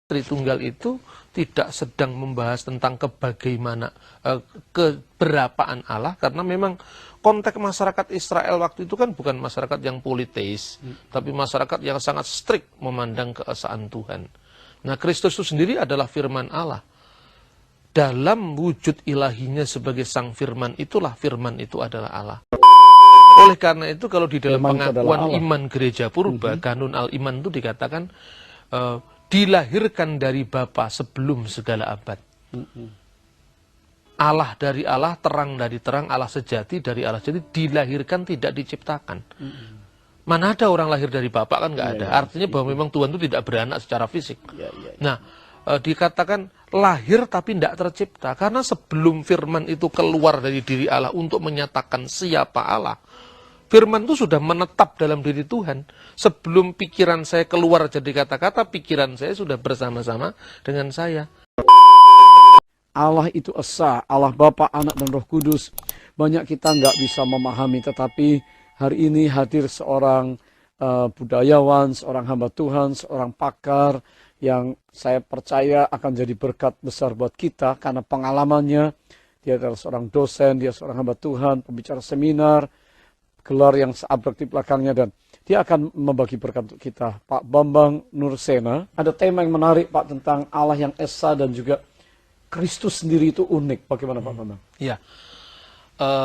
Tritunggal itu tidak sedang membahas tentang keberapaan Allah, karena memang konteks masyarakat Israel waktu itu kan bukan masyarakat yang politeis, tapi masyarakat yang sangat strict memandang keesaan Tuhan. Nah, Kristus itu sendiri adalah firman Allah. Dalam wujud ilahinya sebagai sang firman, itulah firman itu adalah Allah. Oleh karena itu, kalau di dalam pengakuan iman gereja purba, kanun al-iman itu dikatakan dilahirkan dari Bapa sebelum segala abad. Allah dari Allah, terang dari terang, Allah sejati dari Allah sejati, dilahirkan, tidak diciptakan. Mana ada orang lahir dari Bapa, kan nggak ada. Artinya bahwa memang Tuhan itu tidak beranak secara fisik. Nah, dikatakan lahir tapi tidak tercipta, karena sebelum firman itu keluar dari diri Allah untuk menyatakan siapa Allah, firman itu sudah menetap dalam diri Tuhan. Sebelum pikiran saya keluar jadi kata-kata, pikiran saya sudah bersama-sama dengan saya. Allah itu Esa, Allah Bapa, Anak, dan Roh Kudus. Banyak kita nggak bisa memahami, tetapi hari ini hadir seorang budayawan, seorang hamba Tuhan, seorang pakar yang saya percaya akan jadi berkat besar buat kita karena pengalamannya. Dia adalah seorang dosen, dia seorang hamba Tuhan, pembicara seminar, gelar yang seabrek di belakangnya, dan dia akan membagi berkat untuk kita. Pak Bambang Nursena, ada tema yang menarik Pak tentang Allah yang Esa dan juga Kristus sendiri itu unik. Bagaimana Pak Bambang? Ya,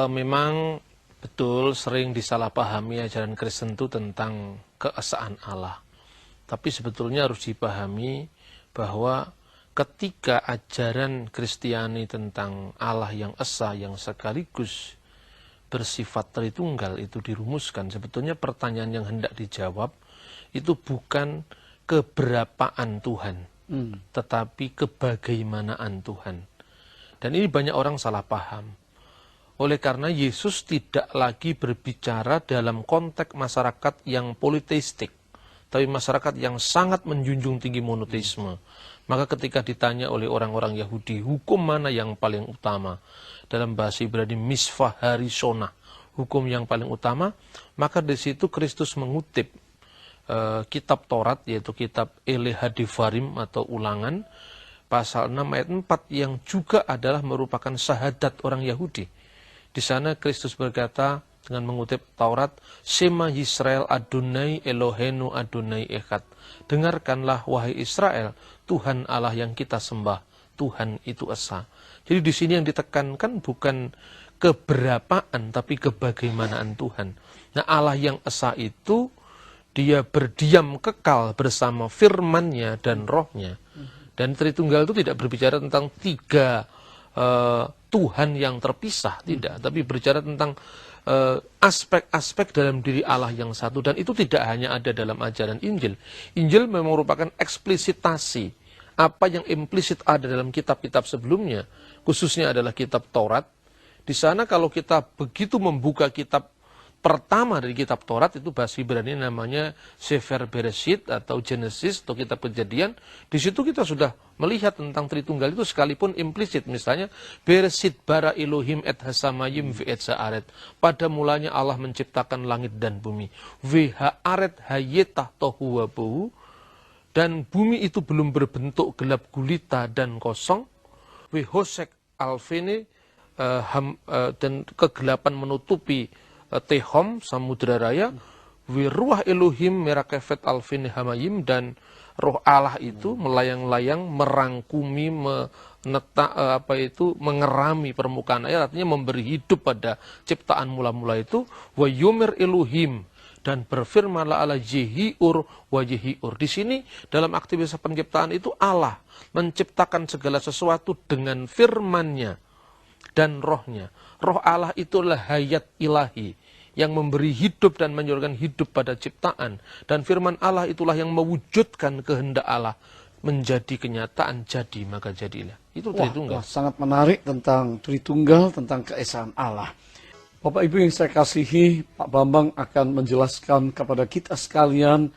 memang betul sering disalahpahami ajaran Kristen itu tentang keesaan Allah. Tapi sebetulnya harus dipahami bahwa ketika ajaran Kristiani tentang Allah yang Esa, yang sekaligus bersifat Tritunggal itu dirumuskan, sebetulnya pertanyaan yang hendak dijawab itu bukan keberapaan Tuhan, tetapi kebagaimanaan Tuhan. Dan ini banyak orang salah paham. Oleh karena Yesus tidak lagi berbicara dalam konteks masyarakat yang politeistik, tapi masyarakat yang sangat menjunjung tinggi monoteisme. Maka ketika ditanya oleh orang-orang Yahudi, hukum mana yang paling utama? Dalam bahasa Ibrani, misvah harisona, hukum yang paling utama. Maka di situ Kristus mengutip kitab Taurat, yaitu kitab Elehadivarim atau ulangan, pasal 6 ayat 4, yang juga adalah merupakan syahadat orang Yahudi. Di sana Kristus berkata dengan mengutip Taurat, Shema Yisrael Adonai Elohenu Adonai Echad. Dengarkanlah wahai Israel, Tuhan Allah yang kita sembah, Tuhan itu Esa. Jadi di sini yang ditekankan bukan keberapaan, tapi kebagaimanaan Tuhan. Nah, Allah yang Esa itu, dia berdiam kekal bersama firman-Nya dan roh-Nya. Dan Tritunggal itu tidak berbicara tentang tiga Tuhan yang terpisah, tidak. Tapi berbicara tentang aspek-aspek dalam diri Allah yang satu, dan itu tidak hanya ada dalam ajaran Injil. Injil memang merupakan eksplisitasi apa yang implisit ada dalam kitab-kitab sebelumnya, khususnya adalah kitab Taurat. Di sana kalau kita begitu membuka kitab pertama dari kitab Taurat, itu bahasa Ibrani namanya Sefer Bereshit atau Genesis atau kitab Kejadian. Di situ kita sudah melihat tentang Tritunggal itu sekalipun implisit. Misalnya Bereshit bara Elohim et hasamayim ve et saaret. Pada mulanya Allah menciptakan langit dan bumi. Ve haaret hayetah tohu wabohu. Dan bumi itu belum berbentuk, gelap gulita dan kosong. Ve hosek alfene, dan kegelapan menutupi Tehom, Samudra Raya, Wiruah Elohim Merakefet Alvin Hamayim, dan roh Allah itu melayang-layang, merangkumi, mengerami permukaan air, artinya memberi hidup pada ciptaan mula-mula itu. Wa Yomer Elohim, dan berfirmanlah Allah Jehiur wa Jehiur. Di sini dalam aktivitas penciptaan itu Allah menciptakan segala sesuatu dengan firman-Nya dan roh-Nya. Roh Allah itulah hayat ilahi yang memberi hidup dan menyuruhkan hidup pada ciptaan. Dan firman Allah itulah yang mewujudkan kehendak Allah menjadi kenyataan, jadi maka jadilah. Itu Tritunggal. Sangat menarik tentang Tritunggal, tentang keesaan Allah. Bapak Ibu yang saya kasihi, Pak Bambang akan menjelaskan kepada kita sekalian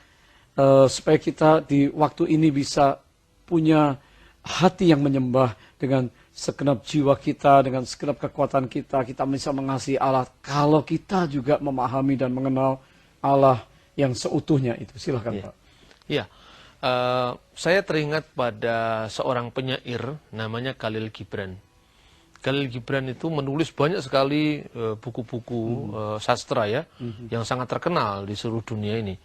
supaya kita di waktu ini bisa punya hati yang menyembah dengan segenap jiwa kita, dengan segenap kekuatan kita. Kita bisa mengasihi Allah kalau kita juga memahami dan mengenal Allah yang seutuhnya itu. Silahkan Pak. Ya, Saya teringat pada seorang penyair namanya Khalil Gibran. Khalil Gibran itu menulis banyak sekali buku-buku sastra ya, yang sangat terkenal di seluruh dunia ini.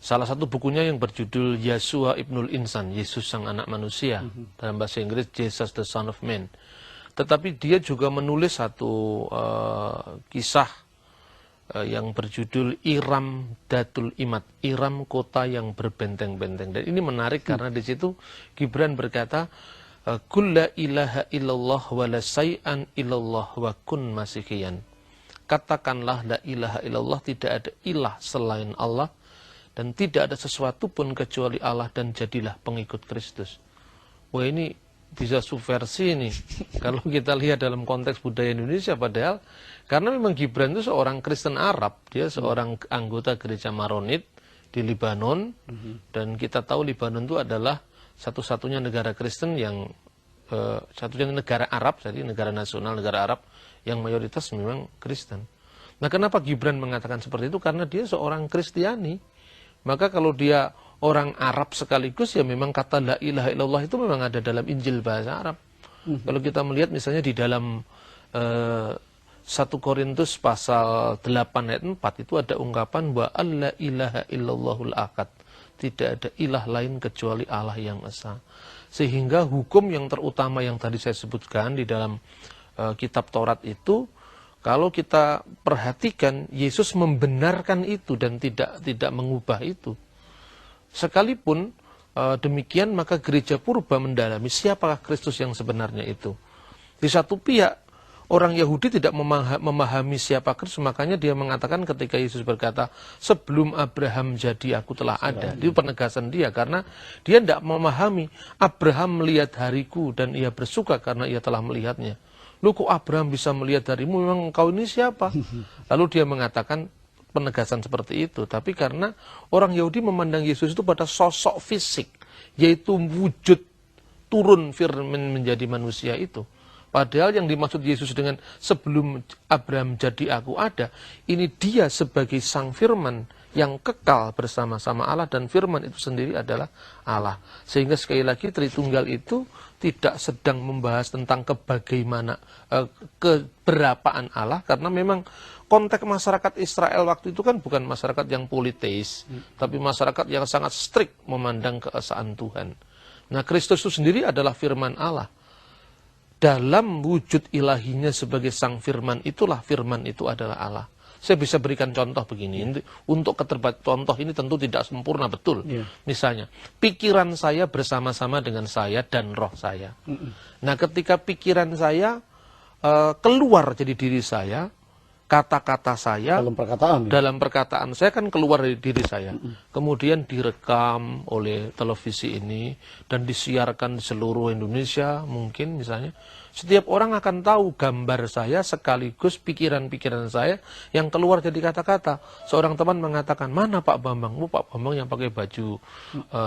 Salah satu bukunya yang berjudul Yasua Ibnul Insan, Yesus Sang Anak Manusia, dalam bahasa Inggris Jesus the Son of Man. Tetapi dia juga menulis satu kisah yang berjudul Iram Datul Imad, Iram kota yang berbenteng-benteng. Dan ini menarik karena di situ Gibran berkata, Kulla ilaha illallah wa la say'an illallah wa kun masihiyan. Katakanlah la ilaha illallah, tidak ada ilah selain Allah, dan tidak ada sesuatu pun kecuali Allah, dan jadilah pengikut Kristus. Wah, ini bisa subversi nih kalau kita lihat dalam konteks budaya Indonesia. Padahal karena memang Gibran itu seorang Kristen Arab, dia seorang anggota gereja Maronit di Libanon, dan kita tahu Libanon itu adalah satu-satunya negara Kristen yang satunya negara Arab, jadi negara nasional, negara Arab yang mayoritas memang Kristen. Nah, kenapa Gibran mengatakan seperti itu? Karena dia seorang Kristiani. Maka kalau dia orang Arab sekaligus, ya memang kata la ilaha illallah itu memang ada dalam Injil bahasa Arab. Kalau kita melihat misalnya di dalam 1 Korintus pasal 8 ayat 4 itu ada ungkapan wa alla ilaha illallahul ahad. Tidak ada ilah lain kecuali Allah yang esa. Sehingga hukum yang terutama yang tadi saya sebutkan di dalam kitab Taurat itu, kalau kita perhatikan, Yesus membenarkan itu dan tidak mengubah itu. Sekalipun demikian, maka gereja purba mendalami siapakah Kristus yang sebenarnya itu. Di satu pihak, orang Yahudi tidak memahami siapa Kristus, makanya dia mengatakan ketika Yesus berkata, sebelum Abraham jadi aku telah ada. Itu penegasan dia, karena dia tidak memahami, Abraham melihat hariku dan ia bersuka karena ia telah melihatnya. Lu kok Abraham bisa melihat darimu, memang engkau ini siapa? Lalu dia mengatakan penegasan seperti itu. Tapi karena orang Yahudi memandang Yesus itu pada sosok fisik, yaitu wujud turun firman menjadi manusia itu. Padahal yang dimaksud Yesus dengan sebelum Abraham jadi aku ada, ini dia sebagai sang firman yang kekal bersama-sama Allah, dan firman itu sendiri adalah Allah. Sehingga sekali lagi Tritunggal itu tidak sedang membahas tentang keberapaan Allah, karena memang konteks masyarakat Israel waktu itu kan bukan masyarakat yang politeis, tapi masyarakat yang sangat strict memandang keesaan Tuhan. Nah, Kristus itu sendiri adalah firman Allah. Dalam wujud ilahinya sebagai sang firman, itulah firman itu adalah Allah. Saya bisa berikan contoh begini. Untuk contoh ini tentu tidak sempurna betul. Misalnya, pikiran saya bersama-sama dengan saya dan roh saya. Nah, ketika pikiran saya keluar jadi diri saya, kata-kata saya dalam perkataan saya kan keluar dari diri saya. Kemudian direkam oleh televisi ini dan disiarkan di seluruh Indonesia mungkin misalnya. Setiap orang akan tahu gambar saya sekaligus pikiran-pikiran saya yang keluar jadi kata-kata. Seorang teman mengatakan, mana Pak Bambang? Pak Bambang yang pakai baju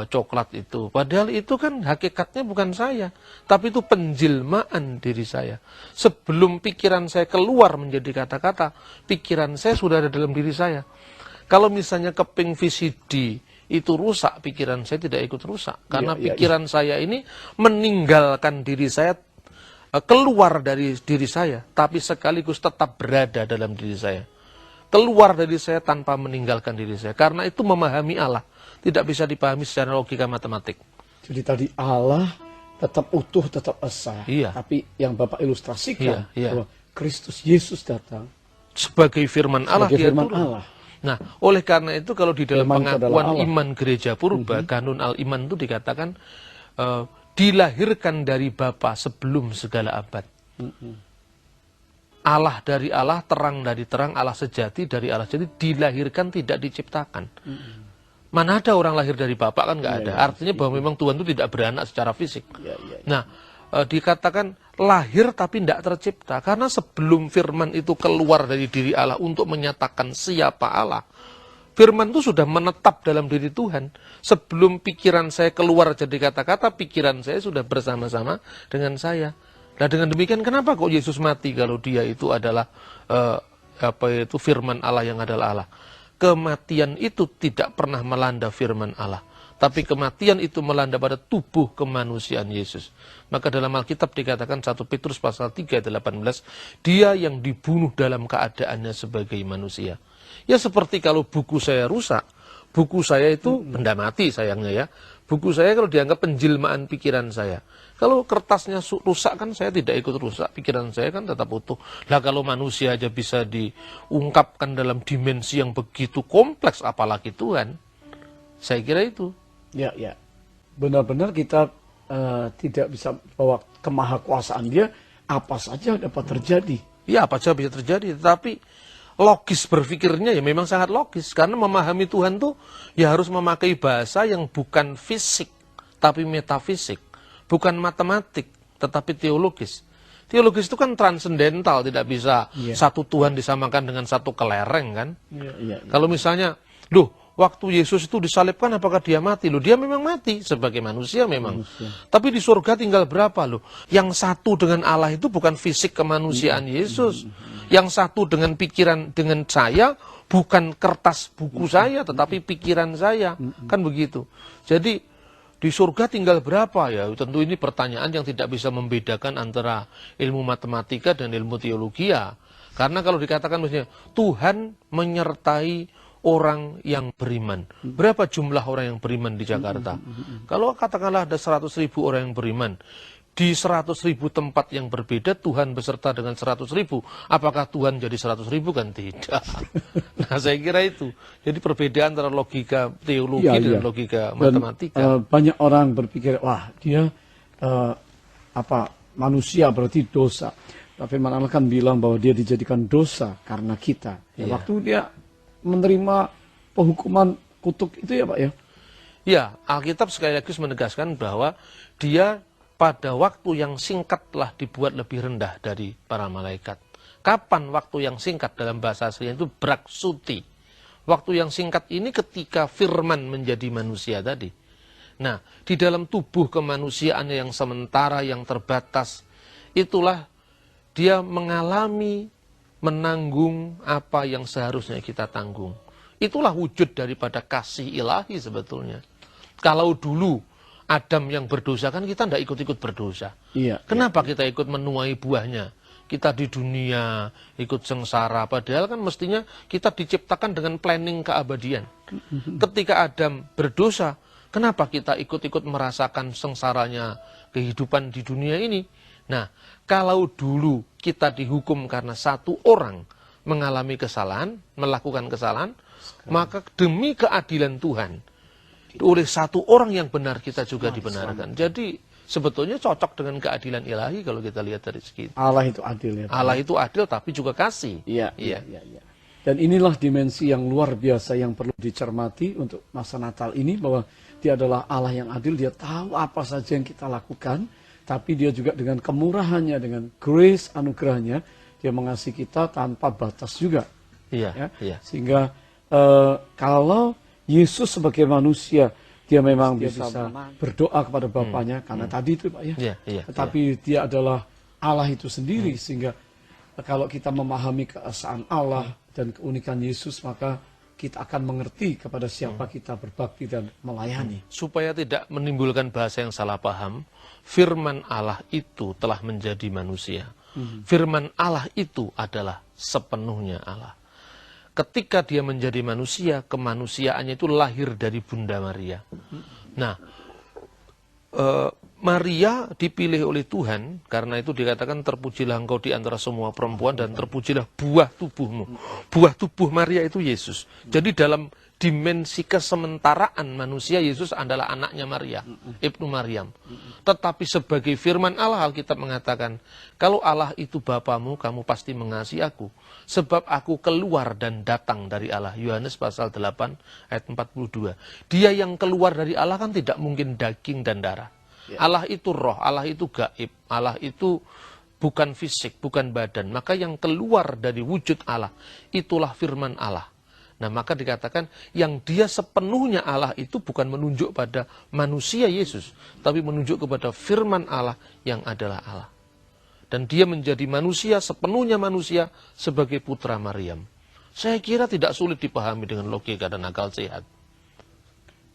coklat itu. Padahal itu kan hakikatnya bukan saya, tapi itu penjilmaan diri saya. Sebelum pikiran saya keluar menjadi kata-kata, pikiran saya sudah ada dalam diri saya. Kalau misalnya keping VCD itu rusak, pikiran saya tidak ikut rusak. Karena pikiran saya ini meninggalkan diri saya, keluar dari diri saya, tapi sekaligus tetap berada dalam diri saya. Keluar dari saya tanpa meninggalkan diri saya. Karena itu memahami Allah tidak bisa dipahami secara logika matematik. Jadi tadi Allah tetap utuh, tetap esa. Tapi yang Bapak ilustrasikan bahwa Kristus Yesus datang sebagai firman Allah. Sebagai firman Allah. Nah, oleh karena itu kalau di dalam pengakuan iman gereja purba, kanun al-iman itu dikatakan dilahirkan dari Bapa sebelum segala abad. Allah dari Allah, terang dari terang, Allah sejati dari Allah sejati, dilahirkan tidak diciptakan. Mana ada orang lahir dari Bapa, kan nggak ada. Artinya bahwa memang Tuhan itu tidak beranak secara fisik. Nah, dikatakan lahir tapi tidak tercipta, karena sebelum firman itu keluar dari diri Allah untuk menyatakan siapa Allah, firman itu sudah menetap dalam diri Tuhan. Sebelum pikiran saya keluar jadi kata-kata, pikiran saya sudah bersama-sama dengan saya. Nah, dengan demikian kenapa kok Yesus mati kalau dia itu adalah firman Allah yang adalah Allah? Kematian itu tidak pernah melanda firman Allah. Tapi kematian itu melanda pada tubuh kemanusiaan Yesus. Maka dalam Alkitab dikatakan 1 Petrus pasal 3 ayat 18, dia yang dibunuh dalam keadaannya sebagai manusia. Ya seperti kalau buku saya rusak, buku saya itu benda mati sayangnya ya. Buku saya kalau dianggap penjelmaan pikiran saya. Kalau kertasnya rusak kan saya tidak ikut rusak, pikiran saya kan tetap utuh. Lah kalau manusia aja bisa diungkapkan dalam dimensi yang begitu kompleks, apalagi Tuhan. Saya kira itu. Ya, ya. Benar-benar kita tidak bisa bawa kemahakuasaan dia, apa saja dapat terjadi. Ya apa saja bisa terjadi, tetapi logis berpikirnya ya memang sangat logis. Karena memahami Tuhan tuh ya harus memakai bahasa yang bukan fisik, tapi metafisik. Bukan matematik, tetapi teologis. Teologis itu kan transendental, tidak bisa satu Tuhan disamakan dengan satu kelereng kan. Kalau misalnya, loh waktu Yesus itu disalibkan apakah dia mati? Loh dia memang mati sebagai manusia memang. Tapi di surga tinggal berapa loh? Yang satu dengan Allah itu bukan fisik kemanusiaan Yesus. Yang satu dengan pikiran dengan saya bukan kertas buku saya tetapi pikiran saya. Kan begitu. Jadi di surga tinggal berapa ya? Tentu ini pertanyaan yang tidak bisa membedakan antara ilmu matematika dan ilmu teologi ya. Karena kalau dikatakan misalnya Tuhan menyertai orang yang beriman. Berapa jumlah orang yang beriman di Jakarta? Kalau katakanlah ada 100.000 orang yang beriman, di 100.000 tempat yang berbeda Tuhan beserta dengan 100.000. Apakah Tuhan jadi 100.000 kan tidak? Nah saya kira itu. Jadi perbedaan antara logika teologi dan logika matematika. Banyak orang berpikir wah dia manusia berarti dosa. Tapi Allah kan bilang bahwa dia dijadikan dosa karena kita. Ya, waktu dia menerima penghukuman kutuk itu ya Pak ya? Ya, Alkitab sekali lagi menegaskan bahwa dia pada waktu yang singkat telah dibuat lebih rendah dari para malaikat. Kapan waktu yang singkat dalam bahasa aslinya itu braksuti. Waktu yang singkat ini ketika firman menjadi manusia tadi. Nah, di dalam tubuh kemanusiaannya yang sementara, yang terbatas, itulah dia mengalami, menanggung apa yang seharusnya kita tanggung. Itulah wujud daripada kasih ilahi sebetulnya. Kalau dulu Adam yang berdosa kan kita tidak ikut-ikut berdosa. Kenapa kita ikut menuai buahnya? Kita di dunia ikut sengsara, padahal kan mestinya kita diciptakan dengan planning keabadian. Ketika Adam berdosa, kenapa kita ikut-ikut merasakan sengsaranya kehidupan di dunia ini? Nah, kalau dulu kita dihukum karena satu orang mengalami kesalahan, melakukan kesalahan, maka demi keadilan Tuhan, oleh satu orang yang benar kita juga dibenarkan. Jadi sebetulnya cocok dengan keadilan ilahi kalau kita lihat dari segi itu. Allah itu adil ya. Allah itu adil tapi juga kasih. Iya. Dan inilah dimensi yang luar biasa yang perlu dicermati untuk masa Natal ini, bahwa dia adalah Allah yang adil, dia tahu apa saja yang kita lakukan, tapi dia juga dengan kemurahannya, dengan grace anugerahnya, dia mengasihi kita tanpa batas juga. Iya. Sehingga kalau Yesus sebagai manusia, dia memang bisa berdoa kepada Bapaknya, karena tadi itu Pak ya. Tetapi dia adalah Allah itu sendiri, sehingga kalau kita memahami keesaan Allah dan keunikan Yesus, maka kita akan mengerti kepada siapa kita berbakti dan melayani. Supaya tidak menimbulkan bahasa yang salah paham, firman Allah itu telah menjadi manusia. Firman Allah itu adalah sepenuhnya Allah. Ketika dia menjadi manusia, kemanusiaannya itu lahir dari Bunda Maria. Nah, Maria dipilih oleh Tuhan, karena itu dikatakan terpujilah engkau di antara semua perempuan dan terpujilah buah tubuhmu. Buah tubuh Maria itu Yesus. Jadi dalam dimensi kesementaraan manusia, Yesus adalah anaknya Maria, Ibnu Maryam. Tetapi sebagai firman Allah, Alkitab mengatakan, kalau Allah itu Bapamu, kamu pasti mengasihi aku. Sebab aku keluar dan datang dari Allah. Yohanes pasal 8 ayat 42. Dia yang keluar dari Allah kan tidak mungkin daging dan darah. Allah itu roh, Allah itu gaib, Allah itu bukan fisik, bukan badan. Maka yang keluar dari wujud Allah, itulah firman Allah. Nah maka dikatakan yang dia sepenuhnya Allah itu bukan menunjuk pada manusia Yesus, tapi menunjuk kepada firman Allah yang adalah Allah. Dan dia menjadi manusia, sepenuhnya manusia sebagai putra Maryam. Saya kira tidak sulit dipahami dengan logika dan akal sehat.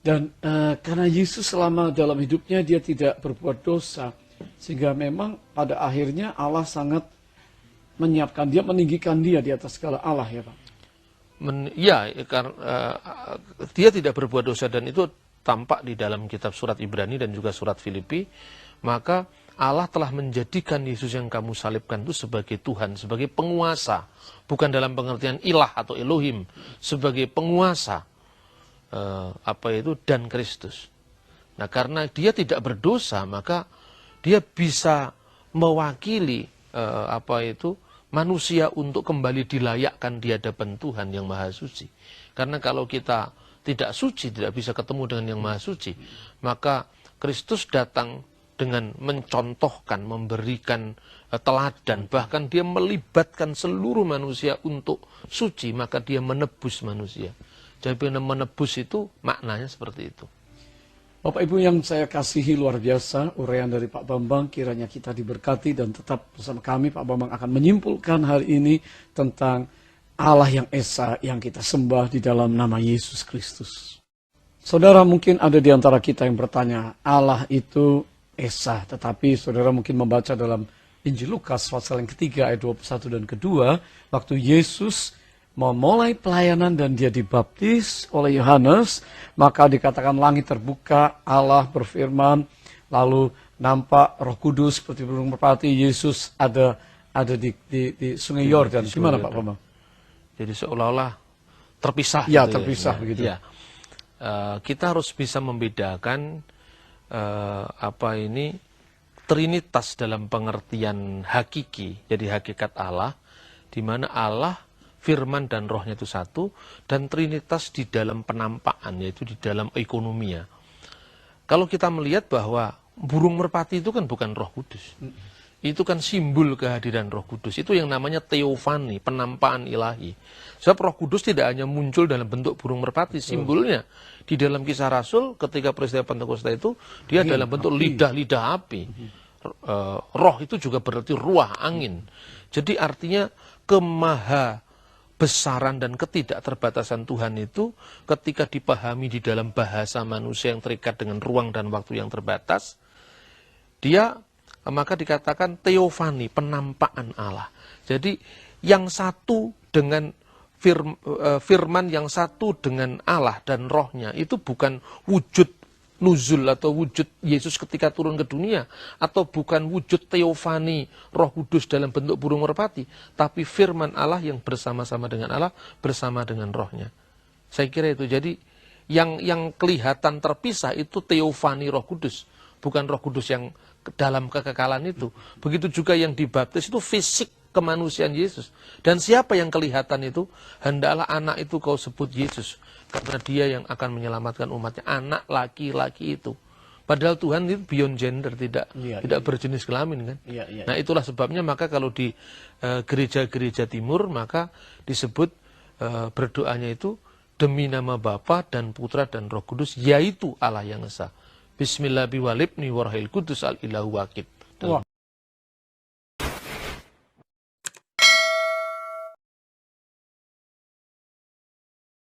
Dan karena Yesus selama dalam hidupnya dia tidak berbuat dosa, sehingga memang pada akhirnya Allah sangat menyiapkan dia, meninggikan dia di atas segala Allah, ya Pak. Karena dia tidak berbuat dosa, dan itu tampak di dalam kitab surat Ibrani dan juga surat Filipi. Maka Allah telah menjadikan Yesus yang kamu salibkan itu sebagai Tuhan, sebagai penguasa, bukan dalam pengertian ilah atau Elohim, sebagai penguasa dan Kristus. Nah, karena dia tidak berdosa, maka dia bisa mewakili manusia untuk kembali dilayakkan di hadapan Tuhan yang Maha Suci. Karena kalau kita tidak suci, tidak bisa ketemu dengan yang Maha Suci, maka Kristus datang dengan mencontohkan, memberikan teladan, bahkan dia melibatkan seluruh manusia untuk suci, maka dia menebus manusia. Jadi menebus itu maknanya seperti itu. Bapak Ibu yang saya kasihi, luar biasa uraian dari Pak Bambang, kiranya kita diberkati dan tetap bersama kami. Pak Bambang akan menyimpulkan hari ini tentang Allah yang Esa yang kita sembah di dalam nama Yesus Kristus. Saudara, mungkin ada di antara kita yang bertanya, Allah itu Esa, tetapi saudara mungkin membaca dalam Injil Lukas pasal yang ketiga ayat 21 dan kedua, waktu Yesus memulai pelayanan dan dia dibaptis oleh Yohanes, maka dikatakan langit terbuka, Allah berfirman, lalu nampak Roh Kudus seperti burung merpati. Yesus ada di Sungai Yordan. Gimana Pak Bambang? Jadi seolah-olah terpisah. Ya, terpisah begitu. Ya. Kita harus bisa membedakan Trinitas dalam pengertian hakiki, jadi hakikat Allah, di mana Allah, Firman dan Rohnya itu satu, dan Trinitas di dalam penampakan, yaitu di dalam ekonomia. Kalau kita melihat bahwa burung merpati itu kan bukan Roh Kudus, itu kan simbol kehadiran Roh Kudus, itu yang namanya teofani, penampakan ilahi. Sebab Roh Kudus tidak hanya muncul dalam bentuk burung merpati, simbolnya di dalam Kisah Rasul ketika peristiwa Pentakosta itu dia dalam bentuk lidah-lidah api. Roh itu juga berarti ruah, angin. Jadi artinya kemaha besaran dan ketidakterbatasan Tuhan itu ketika dipahami di dalam bahasa manusia yang terikat dengan ruang dan waktu yang terbatas, maka dikatakan teofani, penampakan Allah. Jadi yang satu dengan firman, yang satu dengan Allah dan Rohnya, itu bukan wujud nuzul atau wujud Yesus ketika turun ke dunia, atau bukan wujud teofani Roh Kudus dalam bentuk burung merpati, tapi firman Allah yang bersama-sama dengan Allah, bersama dengan Rohnya. Saya kira itu. Jadi yang kelihatan terpisah itu teofani Roh Kudus, bukan Roh Kudus yang dalam kekekalan itu. Begitu juga yang dibaptis itu fisik kemanusiaan Yesus. Dan siapa yang kelihatan itu? Hendaklah anak itu kau sebut Yesus, karena dia yang akan menyelamatkan umatnya, anak laki-laki itu. Padahal Tuhan itu beyond gender, tidak berjenis kelamin kan. Nah, itulah sebabnya maka kalau di gereja-gereja timur maka disebut berdoanya itu demi nama Bapa dan Putra dan Roh Kudus, yaitu Allah yang Esa. Bismillahirrahmanirrahim warahil kudus al ilahu wakid.